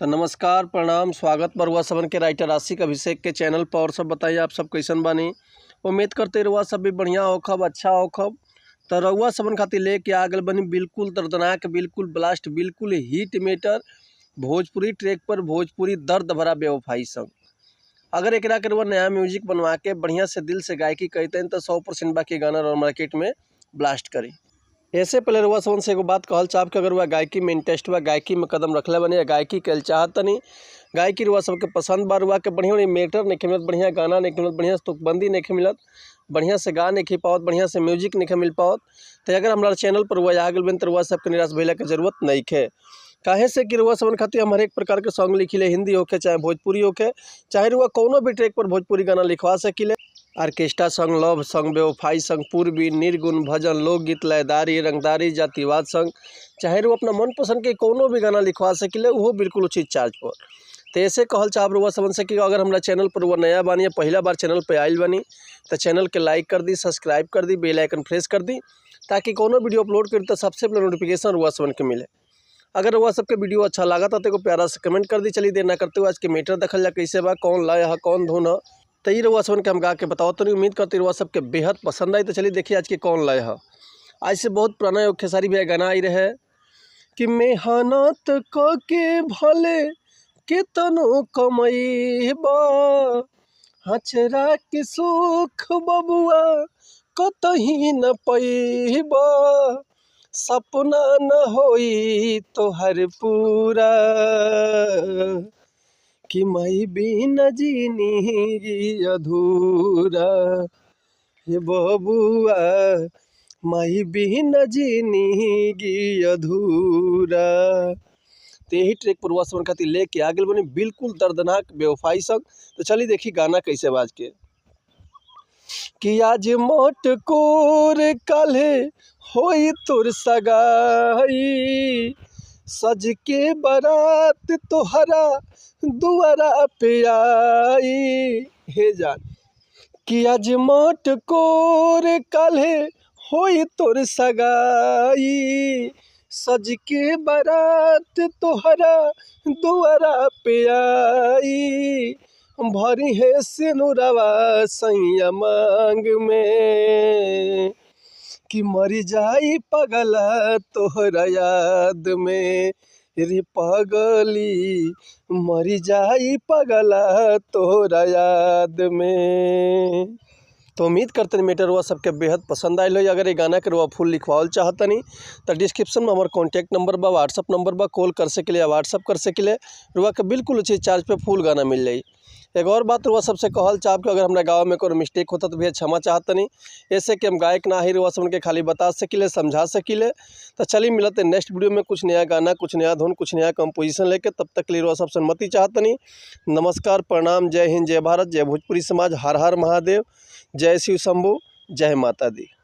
तो नमस्कार प्रणाम स्वागत बरुआ सबन के राइटर आशिक अभिषेक के चैनल पर। और सब बताइए आप सब कैसन बानी। उम्मीद करते रहुआ सब भी बढ़िया होखब, अच्छा होखब। तो रउआ सबन खातिर लेके आ गल बनी बिल्कुल दर्दनाक, बिल्कुल ब्लास्ट, बिल्कुल हिट मेटर भोजपुरी ट्रैक पर भोजपुरी दर्द भरा बेवफाई सॉन्ग। अगर एक के रउआ नया म्यूजिक बनवा के बढ़िया से दिल से गायकी कहते हैं तो 100% बाकी गाना और मार्केट में ब्लास्ट करी। ऐसे पहले रुआ सबन से एगो बात कहल चाहब कि अगर वह गायकी में इंटरेस्ट बा, गायकी में कदम रखले बने या गायकी कल चाहत नहीं, गायकी रुआ सबके पसंद बा, रुआ के बढ़िया बढ़िया मेटर नहीं मिलत, बढ़िया गाना नहीं मिलत, बढ़िया तुकबंदी नहीं मिलत, बढ़िया से गा नहीं पावत, बढ़िया से म्यूजिक नहीं मिल पावत, तो अगर हमारा चैनल पर रुआ आ गल बन तो रुआ सबके निराश भैया के जरूरत नहीं है। काहे से कि रुआ सबन खातिर हम हर एक प्रकार के सॉन्ग लिखिले, हिंदी होके चाहे भोजपुरी होके, चाहे रुआ कोनो भी ट्रैक पर भोजपुरी गाना लिखवा सकिले। ऑर्केस्ट्रा सॉन्ग, लव सॉन्ग, बेवफाई सॉन्ग, पूर्वी, निर्गुण, भजन, लोकगीत, लयदारी, रंगदारी, जातिवाद सॉन्ग, चाहे वो अपना मनपसंद के कोनो भी गाना लिखवा सकिले, वो बिल्कुल उचित चार्ज पर। तो ऐसे कहल चाहब रुआ समझ से कि अगर हमारा चैनल पर वो नया बानी, पहला बार चैनल पर आयल बानी, तो चैनल के लाइक कर दी, सब्सक्राइब कर दी, बेल आइकन प्रेस कर दी, ताकि कोनो वीडियो अपलोड करी तो सबसे पहले नोटिफिकेशन रुआ सबन के मिले। अगर रुआ सबके वीडियो अच्छा लगा था तो प्यारा से कमेंट कर दी। चलिए देर ना करते हुए आज के मीटर देखल जा कैसे बा, कौन लय है, कौन धुन है, तो ये रुआ सबन के हम गा के बताओ। तो नहीं उम्मीद करते रुआ सबके बेहद पसंद आई। तो चलिए देखिए आज के कौन लय है। आज से बहुत पुराना खेसारी भैया गाना आई रहे कि मेहनत क के भले कितनो कमैबा, हचरा के सुख बबुआ कतही न पैबा, सपना न होई तोहर पूरा, कि माई बिना जिंदगी अधूरा, हे बबुआ माई बिना जिंदगी अधूरा। तो यही ट्रैक पर सबन खातिर लेके आ गए बने बिल्कुल दर्दनाक बेवफाई सॉन्ग। तो चलिए देखिए गाना कैसे बाज के कि आज मोट कोर काल्हे होई तोर सगाई, सज के बारात तोहरा दुआरा पे आई, हे जान कि आज मोट कोर काल्हे होई तोर सगाई, सज के बारात तोहरा दुआरा पे आई, भरी है सिनुरवा सैया मांग में, कि मरी जाई पगला तोहरा याद में, रे पगली मरी जाई पगला तोहरा याद में। तो उम्मीद करते हैं मेटर रुआ सबके बेहद पसंद आयल हो। अगर ये गाना के रुआ फुल लिखवाल चाहतनी तो डिस्क्रिप्शन में हमारा कॉन्टैक्ट नंबर बा, व्हाट्सअप नंबर बा, कॉल कर सके या व्हाट्सअप कर सके, रुआ के बिल्कुल उचित चार्ज पे फुल गाना मिल जाई। एक और बात रुआ सबसे कहल चाहब कि अगर हमारे गाँव में कोई मिस्टेक होता तो भैया क्षमा चाहतनी, ऐसे कि हम गायक ना ही रुआ सबन के खाली बता सकिले, समझा सकिले। तो चलिए मिलते नेक्स्ट वीडियो में कुछ नया गाना, कुछ नया धुन, कुछ नया कंपोजिशन लेके। तब तक के लिए रुआ सब सम्मति चाहतनी। नमस्कार प्रणाम, जय हिंद, जय भारत, जय भोजपुरी समाज, हर हर महादेव, जय शिव शंभू, जय माता दी।